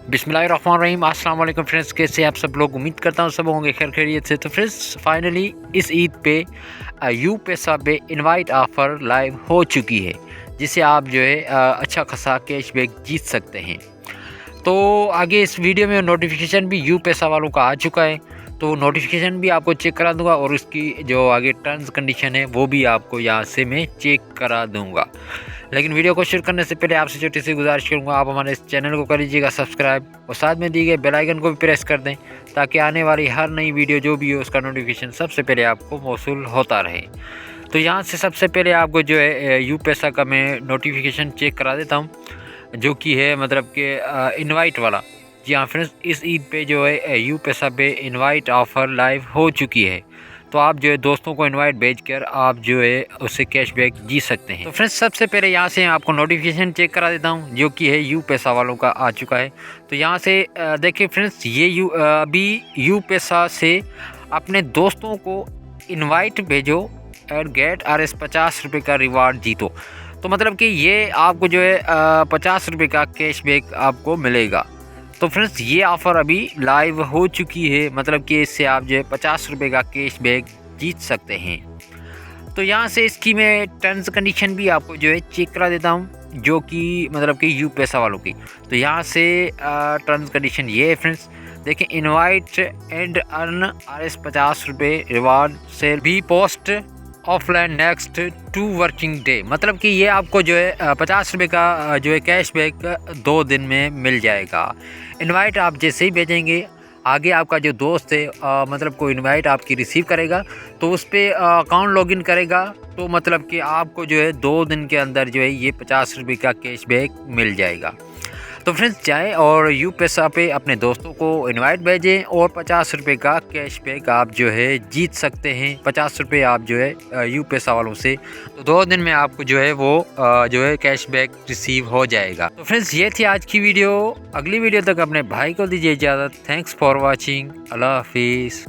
बिस्मिल्लाहिर्रहमानिर्रहीम। अस्सलाम वालेकुम फ्रेंड्स, कैसे आप सब लोग? उम्मीद करता हूँ सब होंगे खैर खैरियत से। तो फ्रेंड्स फाइनली इस ईद पे यू पैसा पे इनवाइट ऑफ़र लाइव हो चुकी है, जिसे आप जो है अच्छा खासा कैशबैक जीत सकते हैं। तो आगे इस वीडियो में नोटिफिकेशन भी यू पैसा वालों का आ चुका है, तो नोटिफिकेशन भी आपको चेक करा दूंगा और उसकी जो आगे टर्म्स कंडीशन है वो भी आपको यहाँ से मैं चेक करा दूंगा। लेकिन वीडियो को शुरू करने से पहले आपसे छोटी सी गुजारिश करूंगा, आप हमारे इस चैनल को कर लीजिएगा सब्सक्राइब और साथ में दी गए बेल आइकन को भी प्रेस कर दें, ताकि आने वाली हर नई वीडियो जो भी हो उसका नोटिफिकेशन सबसे पहले आपको मौसूल होता रहे। तो यहाँ से सबसे पहले आपको जो है यू पैसा का मैं नोटिफिकेशन चेक करा देता हूँ, जो कि है मतलब कि इनवाइट वाला। जी हाँ फ्रेंड्स, इस ईद पे जो है यू पैसा पे इनवाइट ऑफ़र लाइव हो चुकी है, तो आप जो है दोस्तों को इनवाइट भेजकर आप जो है उससे कैशबैक जीत सकते हैं। तो फ्रेंड्स सबसे पहले यहाँ से आपको नोटिफिकेशन चेक करा देता हूँ, जो कि है यू पैसा वालों का आ चुका है। तो यहाँ से देखिए फ्रेंड्स, ये अभी यू पैसा से अपने दोस्तों को इनवाइट भेजो और गेट RS 50 रुपये का रिवार्ड जीतो। तो मतलब कि ये आपको जो है 50 रुपये का कैशबैक आपको मिलेगा। तो फ्रेंड्स ये ऑफ़र अभी लाइव हो चुकी है, मतलब कि इससे आप जो है 50 रुपये का कैशबैक जीत सकते हैं। तो यहाँ से इसकी मैं टर्म्स कंडीशन भी आपको जो है चेक करा देता हूँ, जो कि मतलब कि यू पैसा वालों की। तो यहाँ से टर्म्स कंडीशन ये है फ्रेंड्स, देखिए, इनवाइट एंड अर्न RS 50 रुपये रिवार्ड से भी post offline next 2 working day. मतलब कि ये आपको जो है 50 रुपये का जो है कैशबैक 2 दिन में मिल जाएगा। इनवाइट आप जैसे ही भेजेंगे, आगे आपका जो दोस्त है मतलब कोई इनवाइट आपकी रिसीव करेगा, तो उस पर अकाउंट लॉगिन करेगा, तो मतलब कि आपको जो है 2 दिन के अंदर जो है ये 50 रुपये का कैशबैक मिल जाएगा। तो फ्रेंड्स जाएँ और यू पैसा पे अपने दोस्तों को इनवाइट भेजें और 50 रुपये का कैशबैक आप जो है जीत सकते हैं। 50 रुपये आप जो है यू पैसा वालों से, तो 2 दिन में आपको जो है वो जो है कैशबैक रिसीव हो जाएगा। तो फ्रेंड्स ये थी आज की वीडियो। अगली वीडियो तक अपने भाई को दीजिए इजाज़त। Thanks for watching. अल्लाह हाफिज़।